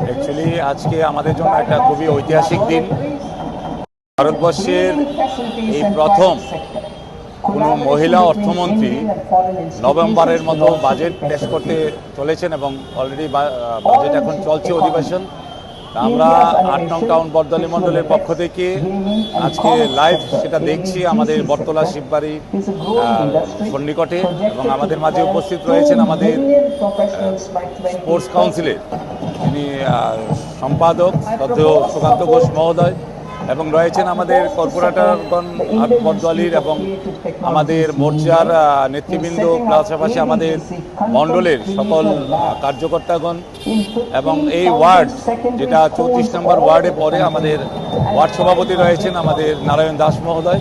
Actually আজকে আমাদের জন্য একটা খুবই ঐতিহাসিক দিন। ভারতবর্ষের এই প্রথম কোনো মহিলা অর্থমন্ত্রী নভেম্বরের মতো বাজেট পেশ করতে চলেছেন এবং অলরেডি বাজেট এখন চলছে অধিবেশন। আমরা ৮ নং টাউন বরদলি মণ্ডলের পক্ষ থেকে আজকে লাইভ সেটা দেখছি আমাদের বটতলা শিববাড়ি সন্নিকটে, এবং আমাদের মাঝে উপস্থিত রয়েছেন আমাদের স্পোর্টস কাউন্সিলের যিনি সম্পাদক শ্রদ্ধেয় সুকান্ত ঘোষ মহোদয়, এবং রয়েছেন আমাদের কর্পোরেটরগণ বটদলির এবং আমাদের মোর্চার নেতৃবৃন্দ, পাশাপাশি আমাদের মণ্ডলের সকল কার্যকর্তাগণ, এবং এই ওয়ার্ড যেটা 34 নম্বর ওয়ার্ডে পড়ে আমাদের ওয়ার্ড সভাপতি রয়েছেন আমাদের নারায়ণ দাস মহোদয়।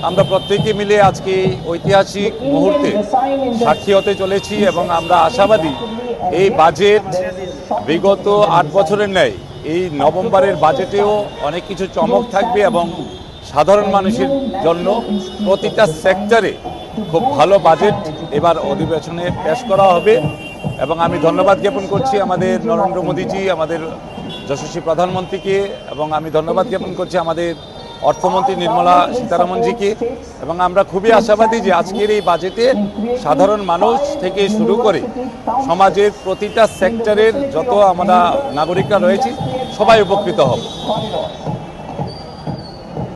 আমরা প্রত্যেকে মিলে আজকে ঐতিহাসিক মুহূর্তে সাক্ষী হতে চলেছি এবং আমরা আশাবাদী এই বাজেট বিগত 8 বছরের ন্যায় এই নভেম্বরের বাজেটেও অনেক কিছু চমক থাকবে এবং সাধারণ মানুষের জন্য প্রতিটা সেক্টরে খুব ভালো বাজেট এবার অধিবেশনে পেশ করা হবে। এবং আমি ধন্যবাদ জ্ঞাপন করছি আমাদের নরেন্দ্র মোদীজি, আমাদের যশস্বী প্রধানমন্ত্রীকে, এবং আমি ধন্যবাদ জ্ঞাপন করছি আমাদের অর্থমন্ত্রী নির্মলা সীতারামনজিকে। এবং আমরা খুবই আশাবাদী যে আজকের এই বাজেটে সাধারণ মানুষ থেকে শুরু করে সমাজের প্রতিটা সেক্টরের যত আমরা নাগরিকরা রয়েছি সবাই উপকৃত হব।